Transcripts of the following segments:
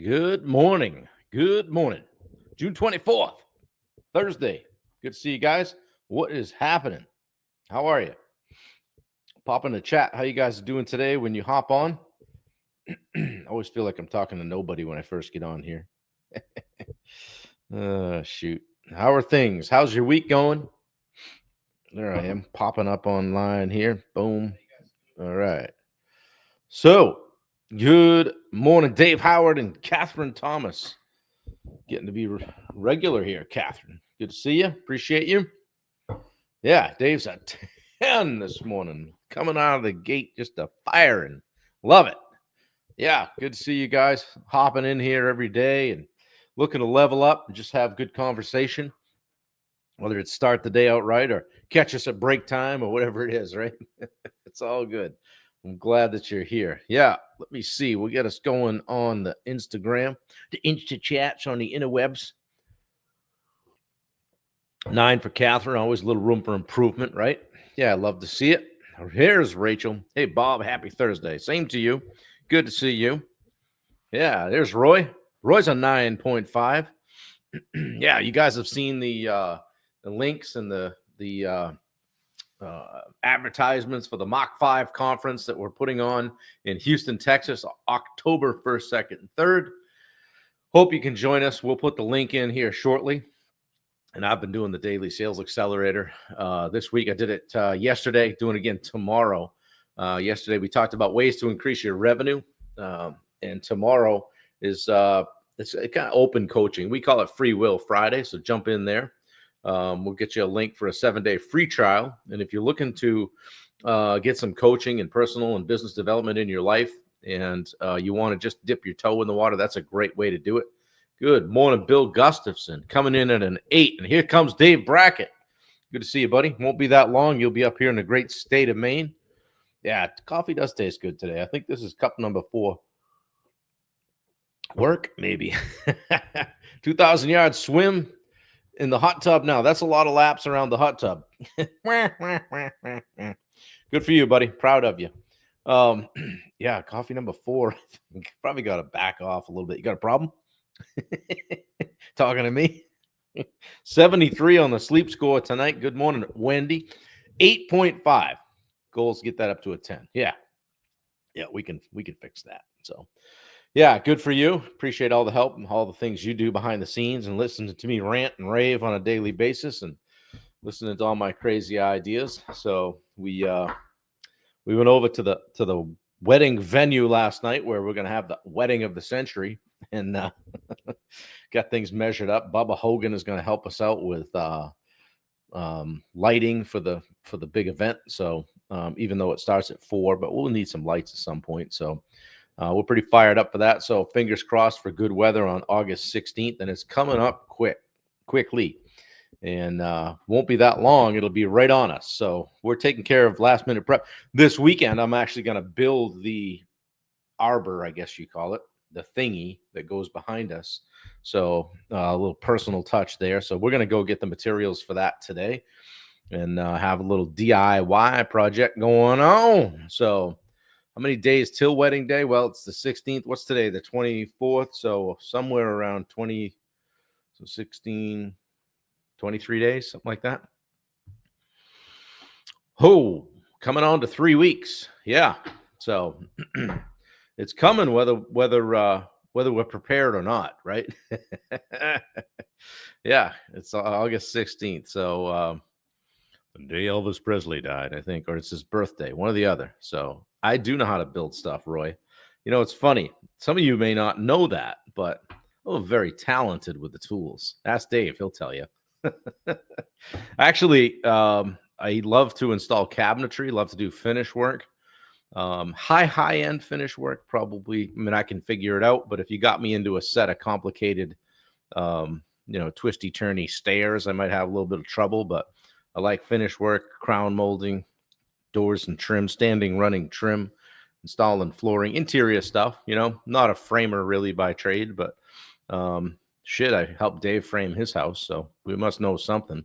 Good morning. Good morning. June 24th, Thursday. Good to see you guys. What is happening? How are you? Pop in the chat. How you guys doing today when you hop on? I always feel like I'm talking to nobody when I first get on here. Shoot. How are things? How's your week going? There I am, popping up online here. Boom. All right. So, good morning, Dave Howard and Catherine Thomas. Getting to be regular here, Catherine. Good to see you. Appreciate you. Yeah, Dave's at 10 this morning. Coming out of the gate, just a firing. Love it. Yeah, good to see you guys hopping in here every day and looking to level up and just have good conversation. Whether it's start the day out right or catch us at break time or whatever it is, right? It's all good. I'm glad that you're here. Yeah, let me see. We'll get us going on the Instagram, the Insta chats on the interwebs. 9 for Catherine. Always a little room for improvement, right? Yeah, I love to see it. Here's Rachel. Hey, Bob. Happy Thursday. Same to you. Good to see you. Yeah, there's Roy. Roy's a 9.5. Yeah, you guys have seen the links and the advertisements for the Mach 5 conference that we're putting on in Houston, Texas, October 1st, 2nd, and 3rd. Hope you can join us. We'll put the link in here shortly. And I've been doing the daily sales accelerator this week. I did it yesterday, doing it again tomorrow. Yesterday, we talked about ways to increase your revenue. And tomorrow is it's kind of open coaching. We call it Free Will Friday. So jump in there. We'll get you a link for a 7-day free trial. And if you're looking to get some coaching and personal and business development in your life, and you want to just dip your toe in the water, that's a great way to do it. Good morning, Bill Gustafson, coming in at an 8. And here comes Dave Brackett. Good to see you, buddy. Won't be that long. You'll be up here in the great state of Maine. Yeah, coffee does taste good today. I think this is cup number 4. Work, maybe. 2,000 yard swim in the hot tub now. That's a lot of laps around the hot tub. Good for you, buddy. Proud of you. Yeah, coffee number 4. Probably got to back off a little bit. You got a problem? Talking to me. 73 on the sleep score tonight. Good morning, Wendy. 8.5. Goals, get that up to a 10. Yeah, we can fix that. So yeah, good for you. Appreciate all the help and all the things you do behind the scenes and listening to me rant and rave on a daily basis and listening to all my crazy ideas. So we went over to the wedding venue last night where we're going to have the wedding of the century. And got things measured up. Bubba Hogan is going to help us out with lighting for the big event. So even though it starts at 4, but we'll need some lights at some point. So we're pretty fired up for that. So fingers crossed for good weather on August 16th. And it's coming up quickly. And won't be that long. It'll be right on us. So we're taking care of last minute prep. This weekend, I'm actually going to build the arbor, I guess you call it, the thingy that goes behind us. So a little personal touch there. So we're going to go get the materials for that today and have a little DIY project going on. So how many days till wedding day? Well, it's the 16th. What's today? The 24th. So somewhere around 16, 23 days, something like that. Oh, coming on to 3 weeks. Yeah. So it's coming whether we're prepared or not, right? Yeah, it's August 16th. So the day Elvis Presley died, I think, or it's his birthday, one or the other. So I do know how to build stuff, Roy. You know, it's funny. Some of you may not know that, but I'm very talented with the tools. Ask Dave, he'll tell you. Actually, I love to install cabinetry, love to do finish work. High-end finish work, probably. I mean, I can figure it out, but if you got me into a set of complicated, twisty-turny stairs, I might have a little bit of trouble, but I like finish work, crown molding, doors and trim, standing, running trim, installing flooring, interior stuff, not a framer really by trade, but I helped Dave frame his house, so we must know something.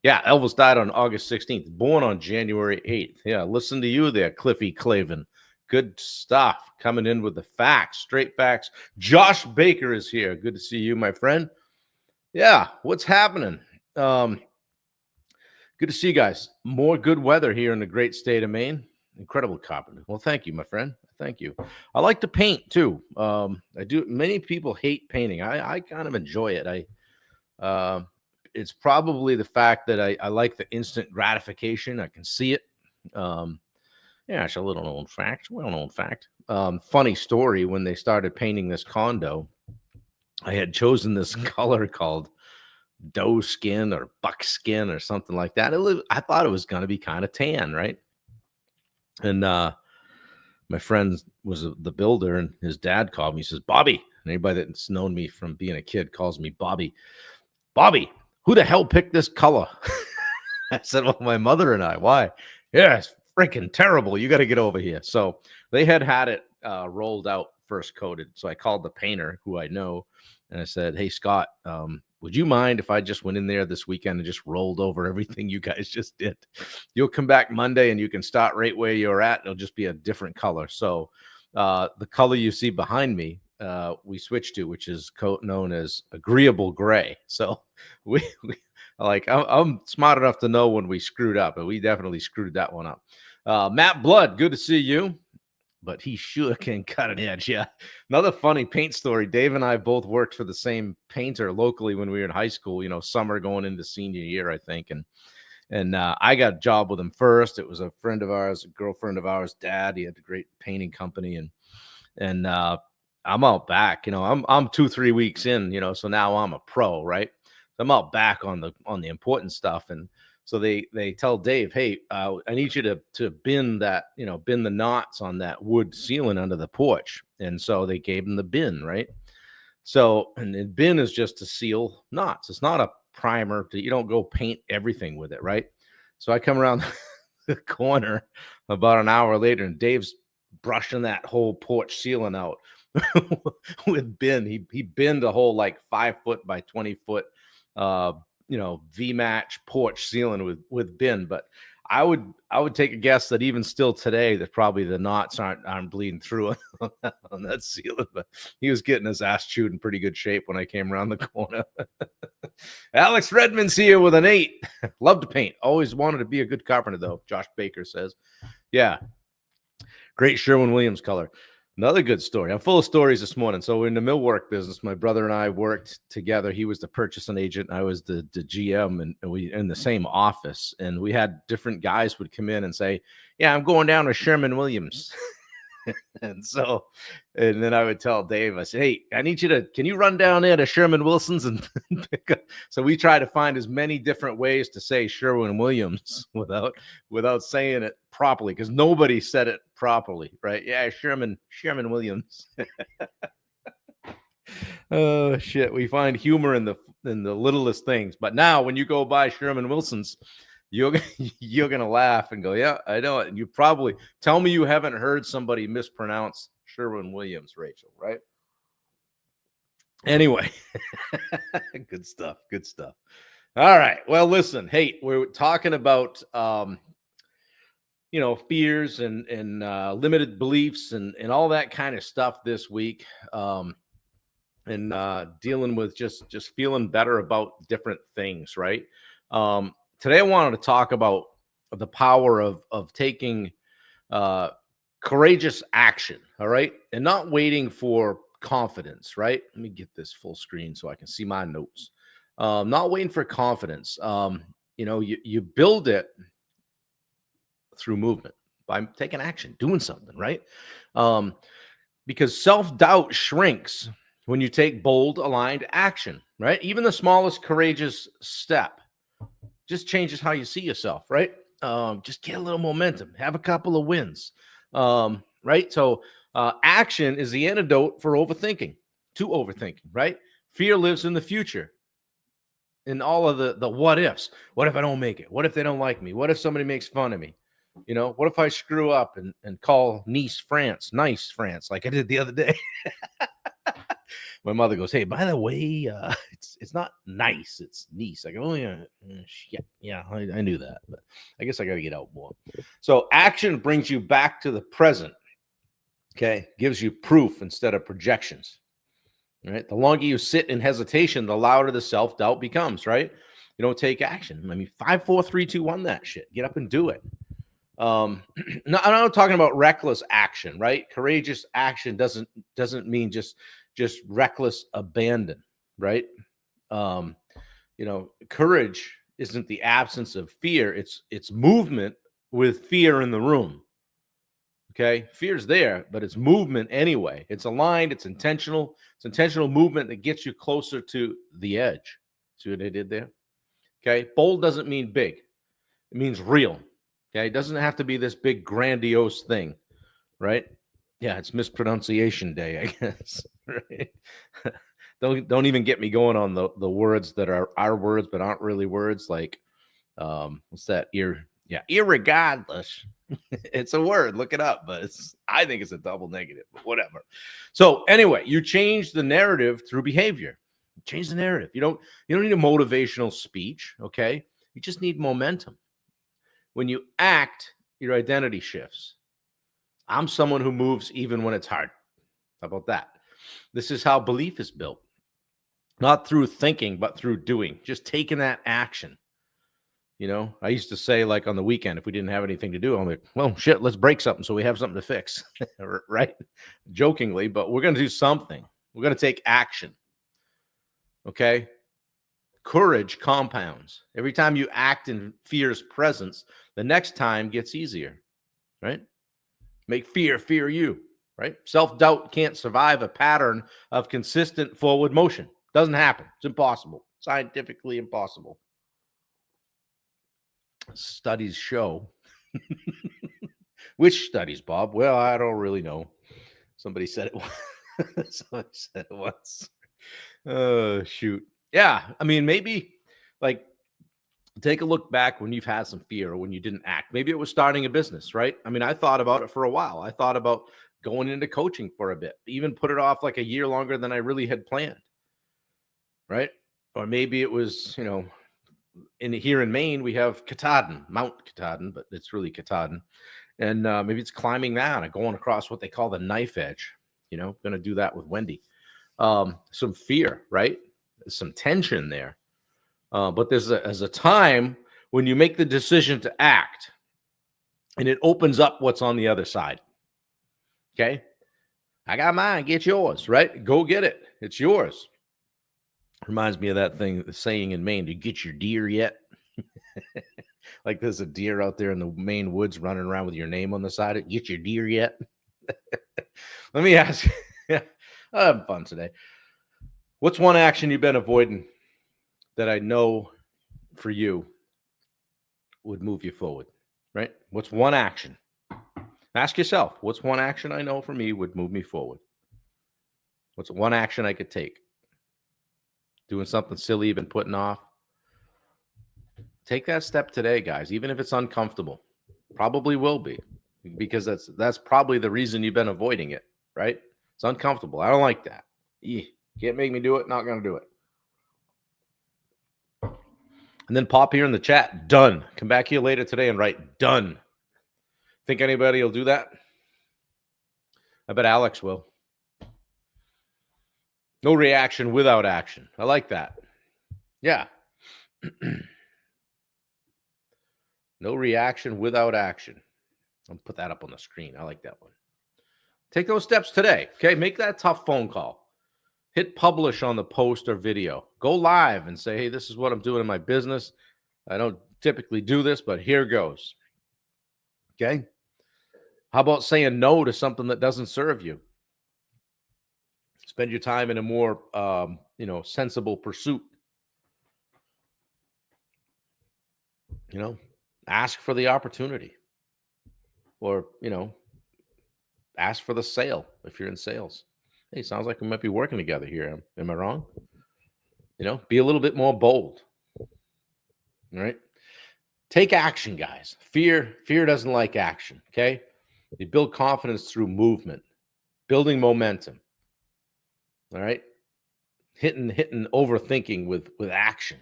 Yeah, Elvis died on August 16th, born on January 8th. Yeah, listen to you there, Cliffy Clavin. Good stuff. Coming in with the facts, straight facts. Josh Baker is here. Good to see you, my friend. Yeah, what's happening? Good to see you guys. More good weather here in the great state of Maine. Incredible carpenter. Well, thank you, my friend. Thank you. I like to paint too. I do. Many people hate painting. I kind of enjoy it. It's probably the fact that I like the instant gratification. I can see it. Yeah, it's a little known fact. Well known fact. Funny story. When they started painting this condo, I had chosen this color called doe skin or buckskin or something like that. I thought it was going to be kind of tan, right? And my friend was the builder, and his dad called me. He says, "Bobby," and anybody that's known me from being a kid calls me Bobby. "Bobby, who the hell picked this color?" I said, "Well, my mother and I." "Why?" "Yeah, it's freaking terrible. You got to get over here." So they had it rolled out, first coated. So I called the painter, who I know, and I said, "Hey, Scott, would you mind if I just went in there this weekend and just rolled over everything you guys just did? You'll come back Monday and you can start right where you're at. It'll just be a different color." So the color you see behind me, we switched to, which is known as agreeable gray. So we I'm smart enough to know when we screwed up, and we definitely screwed that one up. Matt Blood, good to see you. But he sure can cut an edge. Yeah. Another funny paint story. Dave and I both worked for the same painter locally when we were in high school, summer going into senior year, I think. And I got a job with him first. It was a friend of ours, a girlfriend of ours, dad. He had a great painting company. And I'm out back, I'm 2-3 weeks in, so now I'm a pro, right? So I'm out back on the important stuff. And so they tell Dave, "Hey, I need you to bin that, bin the knots on that wood ceiling under the porch." And so they gave him the bin, right? So, and the bin is just to seal knots. It's not a primer. You don't go paint everything with it, right? So I come around the corner about an hour later, and Dave's brushing that whole porch ceiling out with bin. He binned a whole like 5-foot by 20-foot V-match porch ceiling with bin. But I would take a guess that even still today, that probably the knots aren't bleeding through on that ceiling. But he was getting his ass chewed in pretty good shape when I came around the corner. Alex Redmond's here with an 8. Love to paint. Always wanted to be a good carpenter, though. Josh Baker says, "Yeah, great Sherwin-Williams color." Another good story. I'm full of stories this morning. So in the millwork business, my brother and I worked together. He was the purchasing agent. I was the GM, and we in the same office. And we had different guys would come in and say, "Yeah, I'm going down to Sherwin-Williams." And then I would tell Dave, I said, "Hey, can you run down there to Sherman-Wilson's and pick up?" So we try to find as many different ways to say Sherwin-Williams without saying it properly, because nobody said it properly, right? Yeah, Sherman-Williams. Oh shit. We find humor in the littlest things. But now when you go by Sherman-Wilson's, you're gonna laugh and go, "Yeah, I know it." And you probably tell me you haven't heard somebody mispronounce Sherwin-Williams, Rachel, right? Anyway, good stuff. All right. Well, listen, hey, we're talking about fears and limited beliefs and all that kind of stuff this week. And dealing with just feeling better about different things, right? Today I wanted to talk about the power of taking courageous action, all right? And not waiting for confidence, right? Let me get this full screen so I can see my notes. Not waiting for confidence. You build it through movement by taking action, doing something, right? Because self-doubt shrinks when you take bold, aligned action, right? Even the smallest courageous step just changes how you see yourself, right? Just get a little momentum, have a couple of wins, right? So action is the antidote to overthinking, right? Fear lives in the future, in all of the what ifs. What if I don't make it? What if they don't like me? What if somebody makes fun of me? What if I screw up and call nice France, like I did the other day? My mother goes, "Hey, by the way, it's not nice, it's niece." I go, "Oh yeah, shit, yeah, I knew that, but I guess I got to get out more." So action brings you back to the present, Okay. Gives you proof instead of projections. Right. The longer you sit in hesitation, the louder the self-doubt becomes, right? You don't take action. I mean, 5, 4, 3, 2, 1, that shit. Get up and do it. No, I'm not talking about reckless action, right? Courageous action doesn't mean just reckless abandon, right? Um, courage isn't the absence of fear, it's movement with fear in the room. Okay, fear's there, but it's movement anyway. It's aligned, it's intentional. It's intentional movement that gets you closer to the edge. See what I did there? Okay, bold doesn't mean big, it means real. Okay, it doesn't have to be this big grandiose thing, right? Yeah, it's mispronunciation day, I guess. Right? Don't even get me going on the words that are our words but aren't really words. Like, what's that? Irregardless. It's a word. Look it up, but I think it's a double negative. But whatever. So anyway, you change the narrative through behavior. Change the narrative. You don't need a motivational speech. Okay, you just need momentum. When you act, your identity shifts. I'm someone who moves even when it's hard. How about that? This is how belief is built. Not through thinking, but through doing. Just taking that action. I used to say, like, on the weekend, if we didn't have anything to do, I'm like, well, shit, let's break something so we have something to fix. Right? Jokingly, but we're going to do something. We're going to take action. Okay? Courage compounds. Every time you act in fear's presence, the next time gets easier. Right? Make fear fear you. Right? Self-doubt can't survive a pattern of consistent forward motion. Doesn't happen. It's impossible. Scientifically impossible. Studies show. Which studies, Bob? Well, I don't really know. Somebody said it. Somebody said it once. Oh, shoot. Yeah. I mean, maybe like take a look back when you've had some fear or when you didn't act. Maybe it was starting a business, right? I mean, I thought about it for a while. I thought about going into coaching for a bit, even put it off like a year longer than I really had planned. Right. Or maybe it was, here in Maine, we have Katahdin, Mount Katahdin, but it's really Katahdin. And maybe it's climbing down and going across what they call the knife edge. Going to do that with Wendy. Some fear, right? There's some tension there. But there's a time when you make the decision to act and it opens up what's on the other side. Okay. I got mine, get yours, right? Go get it. It's yours. Reminds me of that thing, the saying in Maine, "Did you get your deer yet?" Like there's a deer out there in the Maine woods running around with your name on the side of it. Get your deer yet? Let me ask you. I'm having fun today. What's one action you've been avoiding that I know for you would move you forward, right? What's one action? Ask yourself, what's one action I know for me would move me forward? What's one action I could take? Doing something silly you've been putting off? Take that step today, guys, even if it's uncomfortable. Probably will be, because that's probably the reason you've been avoiding it, right? It's uncomfortable. I don't like that. Can't make me do it. Not going to do it. And then pop here in the chat, done. Come back here later today and write done. Think anybody will do that? I bet Alex will. No reaction without action. I like that. Yeah. No reaction without action. I'll put that up on the screen. I like that one. Take those steps today. Okay. Make that tough phone call. Hit publish on the post or video. Go live and say, hey, this is what I'm doing in my business. I don't typically do this, but here goes. Okay. How about saying no to something that doesn't serve you? Spend your time in a more, sensible pursuit. Ask for the opportunity, or, ask for the sale if you're in sales. Hey, sounds like we might be working together here. Am I wrong? Be a little bit more bold. All right. Take action, guys. Fear doesn't like action. Okay. You build confidence through movement, building momentum. All right. Hitting overthinking with action.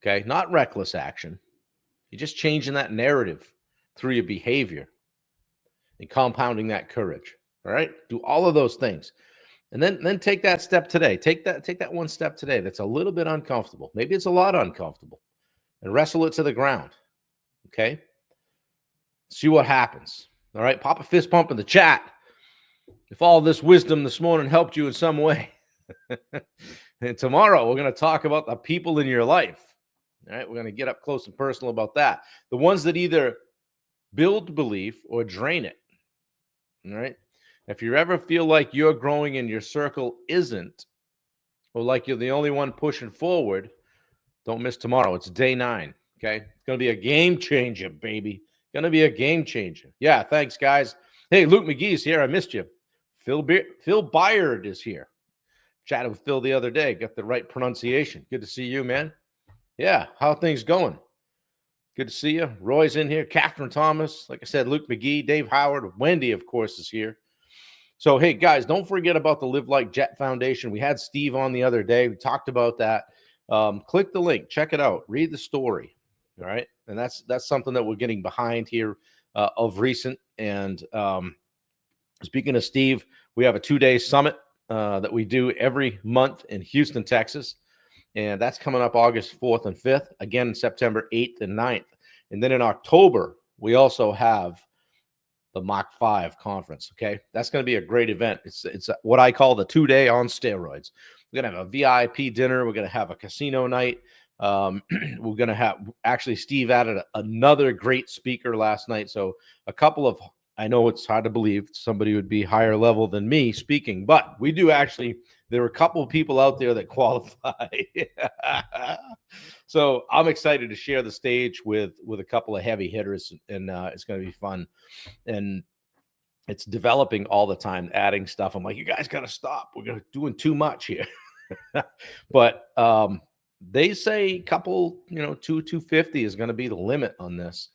Okay. Not reckless action. You're just changing that narrative through your behavior and compounding that courage. All right. Do all of those things. And then take that step today. Take that one step today that's a little bit uncomfortable. Maybe it's a lot uncomfortable. And wrestle it to the ground. Okay? See what happens. All right? Pop a fist pump in the chat if all this wisdom this morning helped you in some way. And tomorrow we're going to talk about the people in your life. All right? We're going to get up close and personal about that. The ones that either build belief or drain it. All right? If you ever feel like you're growing and your circle isn't, or like you're the only one pushing forward, don't miss tomorrow. It's day 9. Okay. It's going to be a game changer, baby. Going to be a game changer. Yeah. Thanks, guys. Hey, Luke McGee's here. I missed you. Phil Byard is here. Chatted with Phil the other day. Got the right pronunciation. Good to see you, man. Yeah. How are things going? Good to see you. Roy's in here. Catherine Thomas. Like I said, Luke McGee, Dave Howard, Wendy, of course, is here. So, hey, guys, don't forget about the Live Like Jet Foundation. We had Steve on the other day. We talked about that. Click the link. Check it out. Read the story. All right. And that's something that we're getting behind here of recent. And speaking of Steve, we have a 2-day summit that we do every month in Houston, Texas. And that's coming up August 4th and 5th. Again, September 8th and 9th. And then in October, we also have the Mach 5 conference. Okay. That's going to be a great event. It's what I call the 2-day on steroids. We're going to have a VIP dinner. We're going to have a casino night. We're going to have actually Steve added another great speaker last night. So a couple of, I know it's hard to believe somebody would be higher level than me speaking, but we do actually, there are a couple of people out there that qualify. So I'm excited to share the stage with a couple of heavy hitters, and it's going to be fun. And it's developing all the time, adding stuff. I'm like, you guys got to stop. We're doing too much here. But they say a couple, 250 is going to be the limit on this.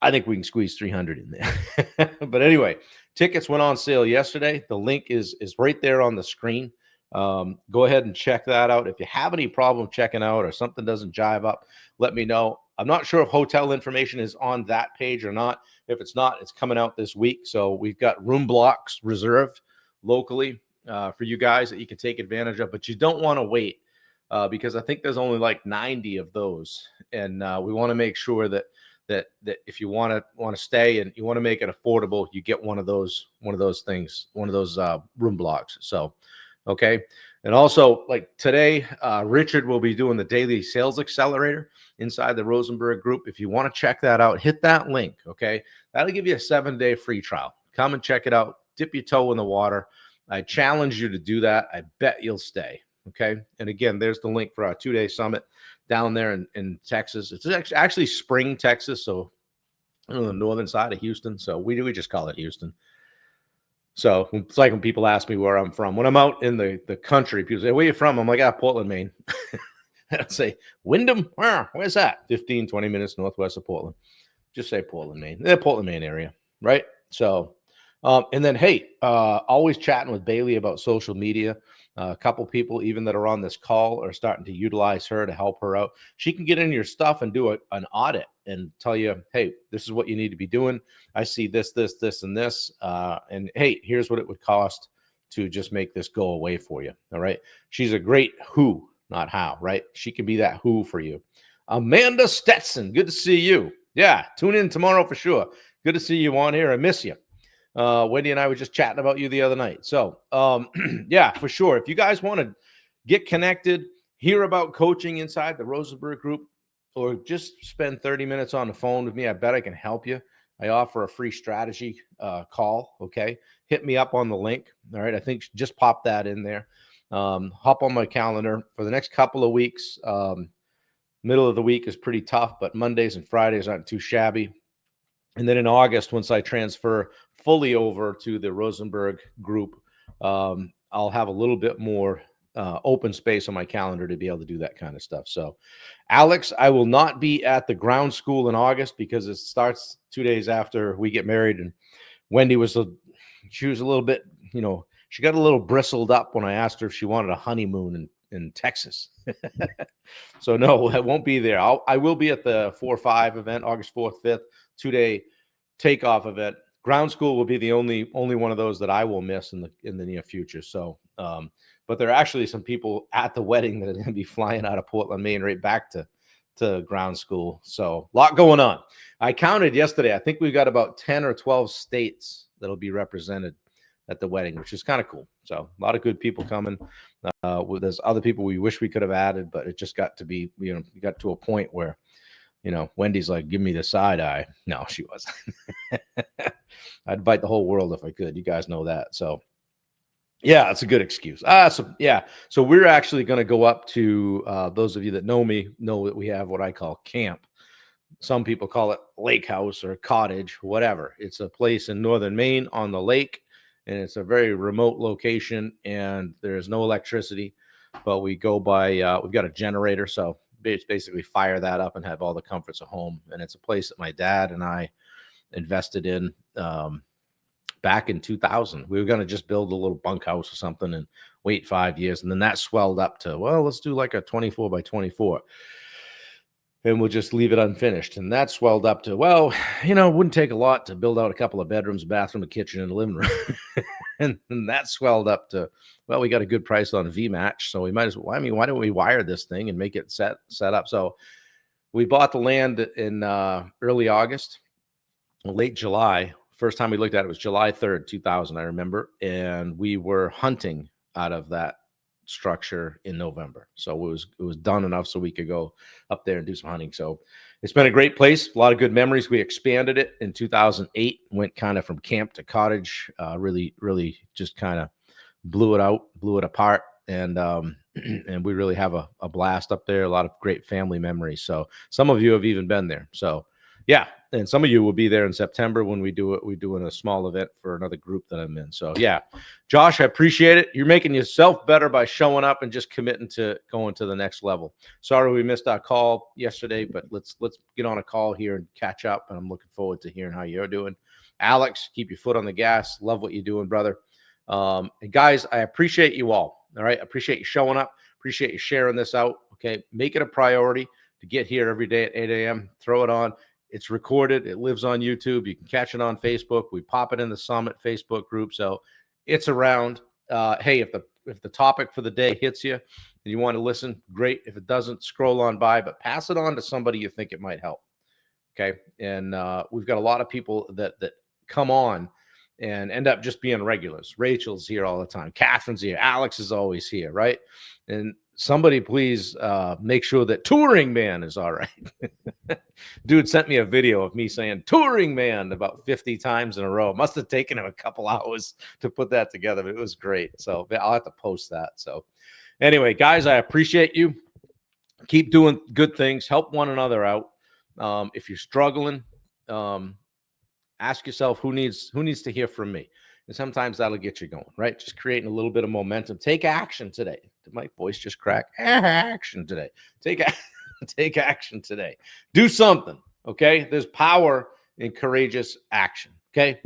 I think we can squeeze 300 in there. But anyway, tickets went on sale yesterday. The link is right there on the screen. Go ahead and check that out. If you have any problem checking out or something doesn't jive up, let me know. I'm not sure if hotel information is on that page or not. If it's not, it's coming out this week. So we've got room blocks reserved locally for you guys that you can take advantage of, but you don't want to wait because I think there's only like 90 of those. And we want to make sure that if you want to stay and you want to make it affordable, you get one of those things, one of those room blocks. So, okay. And also, like today, Richard will be doing the daily sales accelerator inside the Rosenberg group. If you want to check that out, hit that link. Okay. That'll give you a 7-day free trial. Come and check it out. Dip your toe in the water. I challenge you to do that. I bet you'll stay. Okay. And again, there's the link for our 2-day summit down there in Texas. It's actually Spring, Texas. So the northern side of Houston. So we just call it Houston. So it's like when people ask me where I'm from. When I'm out in the country, people say, where are you from? I'm like, Portland, Maine. I'd say, Wyndham? Where's that? 15, 20 minutes northwest of Portland. Just say Portland, Maine. Portland, Maine area, right? So, and then, hey, always chatting with Bailey about social media. A couple people, even that are on this call, are starting to utilize her to help her out. She can get in your stuff and do an audit and tell you, hey, this is what you need to be doing. I see this, and this. And hey, here's what it would cost to just make this go away for you. All right. She's a great who, not how, right? She can be that who for you. Amanda Stetson, good to see you. Yeah, tune in tomorrow for sure. Good to see you on here. I miss you. Wendy and I were just chatting about you the other night. So, yeah, for sure. If you guys want to get connected, hear about coaching inside the Rosenberg group, or just spend 30 minutes on the phone with me, I bet I can help you. I offer a free strategy call. Okay. Hit me up on the link. All right. I think just pop that in there. Hop on my calendar for the next couple of weeks. Middle of the week is pretty tough, but Mondays and Fridays aren't too shabby. And then in August, once I transfer fully over to the Rosenberg group, I'll have a little bit more open space on my calendar to be able to do that kind of stuff. So, Alex, I will not be at the ground school in August because it starts 2 days after we get married. And Wendy she was a little bit, she got a little bristled up when I asked her if she wanted a honeymoon in Texas. So no, I won't be there. I will be at the 4-5 event, August 4th, 5th, 2-day takeoff event. Ground school will be the only one of those that I will miss in the near future. So, but there are actually some people at the wedding that are going to be flying out of Portland, Maine, right back to ground school. So, a lot going on. I counted yesterday. I think we've got about 10 or 12 states that'll be represented at the wedding, which is kind of cool. So, a lot of good people coming. There's other people we wish we could have added, but it just got to be, you got to a point where, Wendy's like, give me the side eye. No, she wasn't. I'd bite the whole world if I could. You guys know that. So, yeah, it's a good excuse. So we're actually going to go up to, those of you that know me know that we have what I call camp. Some people call it lake house or cottage, whatever. It's a place in northern Maine on the lake, and it's a very remote location, and there's no electricity, but we go by, we've got a generator, so basically fire that up and have all the comforts of home. And it's a place that my dad and I invested in back in 2000. We were going to just build a little bunkhouse or something and wait 5 years. And then that swelled up to, well, let's do like a 24 by 24. And we'll just leave it unfinished. And that swelled up to, well, it wouldn't take a lot to build out a couple of bedrooms, bathroom, a kitchen, and a living room. and that swelled up to, well, we got a good price on VMatch, so we might as well, why don't we wire this thing and make it set up? So we bought the land in early August, late July. First time we looked at it was July 3rd, 2000, I remember. And we were hunting out of that structure in November. So it was done enough so we could go up there and do some hunting. So it's been a great place, a lot of good memories. We expanded it in 2008, went kind of from camp to cottage, really just kind of blew it apart. And and we really have a blast up there, a lot of great family memories. So some of you have even been there. So yeah, and some of you will be there in September when we do it. We're doing a small event for another group that I'm in. So yeah, Josh, I appreciate it. You're making yourself better by showing up and just committing to going to the next level. Sorry we missed our call yesterday, but let's get on a call here and catch up. And I'm looking forward to hearing how you're doing. Alex, keep your foot on the gas. Love what you're doing, brother. And guys, I appreciate you all. All right, I appreciate you showing up. Appreciate you sharing this out. Okay, make it a priority to get here every day at 8 a.m. Throw it on. It's recorded. It lives on YouTube. You can catch it on Facebook. We pop it in the Summit Facebook group. So it's around. Hey, if the topic for the day hits you and you want to listen, great. If it doesn't, scroll on by, but pass it on to somebody you think it might help. Okay. And we've got a lot of people that come on and end up just being regulars. Rachel's here all the time. Catherine's here. Alex is always here, right? And somebody please make sure that Touring Man is all right. Dude sent me a video of me saying Touring Man about 50 times in a row. Must have taken him a couple hours to put that together, but it was great. So I'll have to post that. So anyway, guys, I appreciate you. Keep doing good things. Help one another out. If you're struggling, ask yourself who needs to hear from me. And sometimes that'll get you going, right? Just creating a little bit of momentum. Take action today. Did my voice just crack? Action today. Take action today. Do something, okay? There's power in courageous action, okay?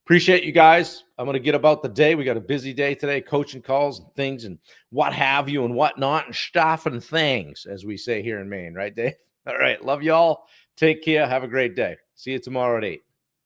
Appreciate you guys. I'm going to get about the day. We got a busy day today, coaching calls and things and what have you and whatnot and stuff and things, as we say here in Maine, right, Dave? All right. Love y'all. Take care. Have a great day. See you tomorrow at 8.